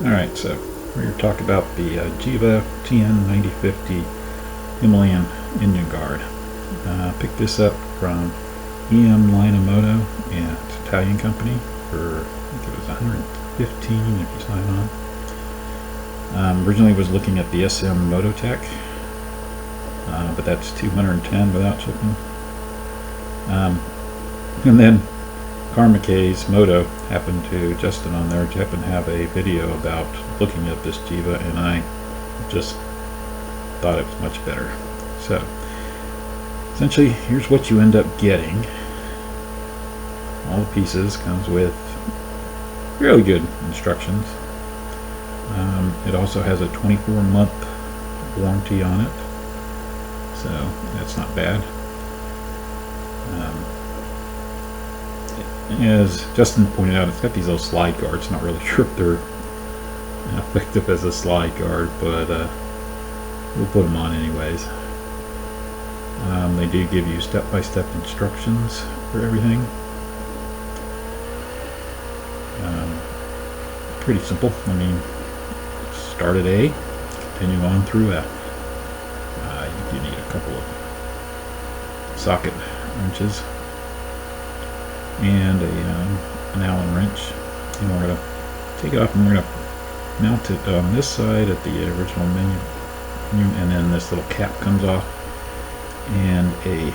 Alright, so we're going to talk about the Givi TN 9050 Himalayan engine guard. Picked this up from Lineamoto, and it's an Italian company, for I think it was $115 if you sign on. Originally was looking at the SM Mototech, but that's $210 without shipping. And then KARMAkaze Moto happened to, Justin on there happened to have a video about looking at this Givi, and I just thought it was much better. So essentially, here's what you end up getting. All the pieces comes with really good instructions. It also has a 24-month warranty on it, so that's not bad. As Justin pointed out, it's got these little slide guards. Not really sure if they're effective as a slide guard, but we'll put them on anyways. They do give you step-by-step instructions for everything. Pretty simple. I mean, start at A, continue on through F. You need a couple of socket wrenches and an Allen wrench, and we're going to take it off and we're going to mount it on this side at the original menu, and then this little cap comes off and a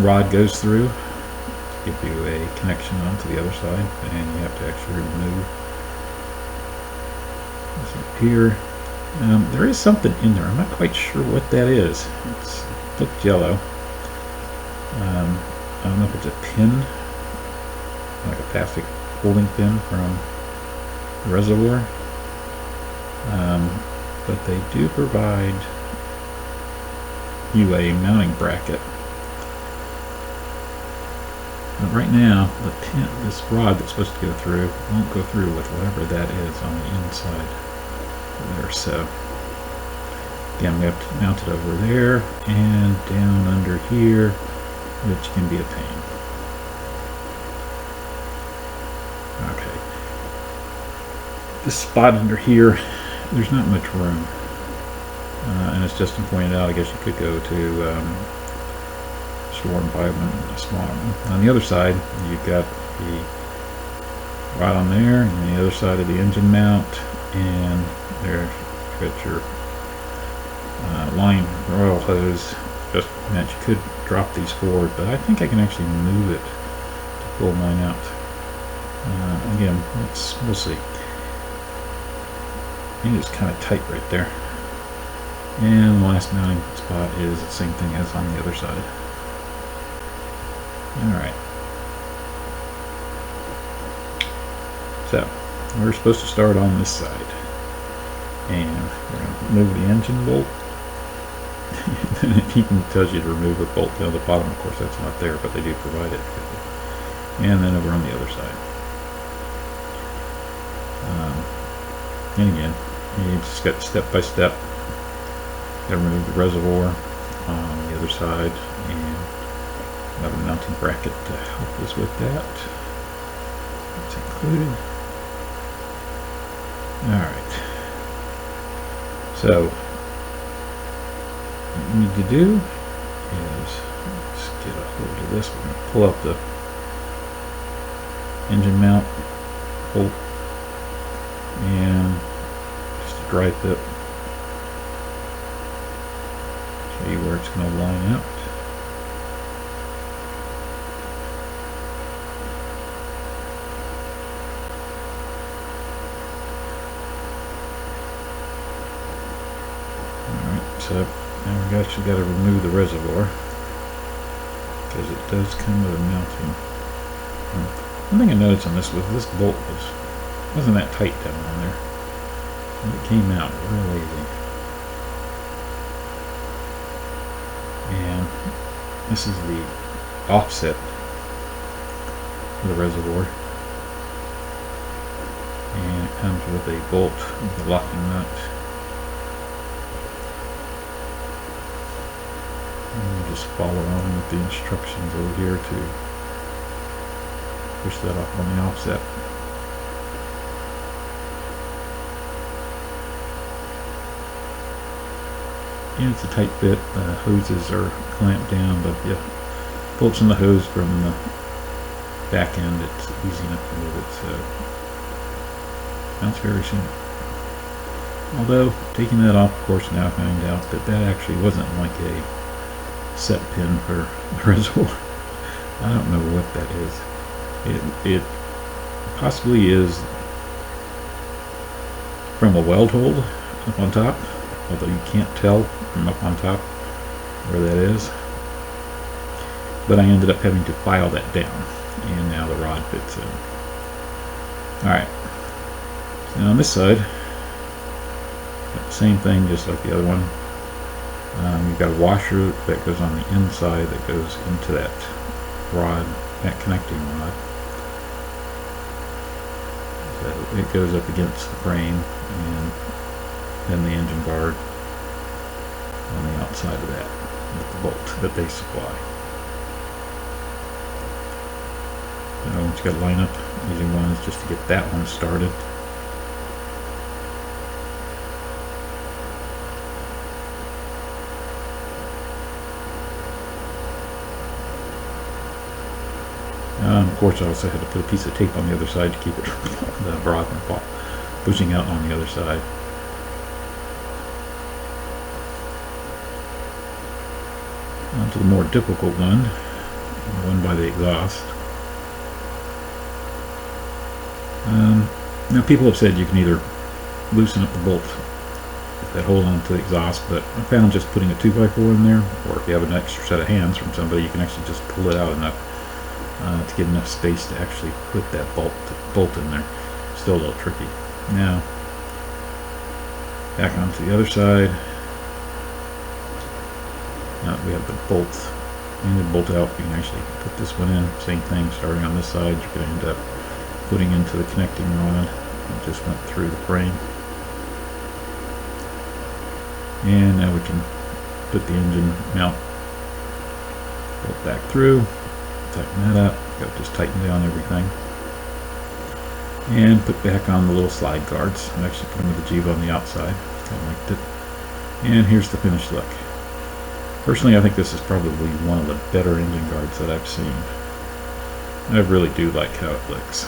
rod goes through to give you a connection onto the other side, and you have to actually remove this up here. There is something in there. I'm not quite sure what that is. It looks yellow. I don't know if it's a pin, like a plastic holding pin from the reservoir, but they do provide you a mounting bracket. But right now, the pin, this rod that's supposed to go through, won't go through with whatever that is on the inside there. So again, we have to mount it over there and down under here, which can be a pain. Okay, this spot under here, there's not much room, and as Justin pointed out, I guess you could go to store and buy one, a smaller one. On the other side, you've got the rod on there, and on the other side of the engine mount, and there's your line Royal hose. Just meant you could drop these forward, but I think I can actually move it to pull mine out. Again, we'll see. It is kind of tight right there. And the last mounting spot is the same thing as on the other side. Alright. So, we're supposed to start on this side. And we're going to remove the engine bolt. It even tells you to remove a bolt down the bottom. Of course, that's not there, but they do provide it. And then over on the other side. And again, you just got step by step. Got to remove the reservoir on the other side, and have a mounting bracket to help us with that. It's included. Alright. So, what we need to do is, let's get a hold of this. We're going to pull up the engine mount bolt and just a dry fit. Show you where it's going to line out. Alright, so now we've actually got to remove the reservoir, because it does come with a mounting. One thing I noticed on this was this bolt wasn't that tight down on there. And it came out real easy. And this is the offset for the reservoir. And it comes with a bolt with a locking nut. And we'll just follow on with the instructions over here to push that up on the offset. Yeah, it's a tight fit. The hoses are clamped down, but yeah, bolts in the hose from the back end, it's easy enough to move it, so mounts very simple. Although, taking that off, of course, now I find out that that actually wasn't like a set pin for the reservoir. I don't know what that is. It possibly is from a weld hole up on top, although you can't tell from up on top where that is. But I ended up having to file that down, and now the rod fits in. Alright, so on this side, got the same thing just like the other one. You've got a washer that goes on the inside that goes into that rod, that connecting rod. So it goes up against the frame, and then the engine guard on the outside of that with the bolt that they supply. So once you got to line up using ones just to get that one started. Of course, I also had to put a piece of tape on the other side to keep it the rod from pushing out on the other side. On to the more difficult one, the one by the exhaust. Now, people have said you can either loosen up the bolt that hold on to the exhaust, but I found just putting a 2x4 in there, or if you have an extra set of hands from somebody, you can actually just pull it out enough to get enough space to actually put that bolt in there. Still a little tricky. Now, back onto the other side. Now we have the bolt. And the bolt out, you can actually put this one in. Same thing, starting on this side, you're going to end up putting into the connecting rod. It just went through the frame. And now we can put the engine mount bolt back through. Tighten that up. Got to just tighten down everything. And put back on the little slide guards. I'm actually putting the Givi on the outside. I liked it. And here's the finished look. Personally, I think this is probably one of the better engine guards that I've seen. I really do like how it looks.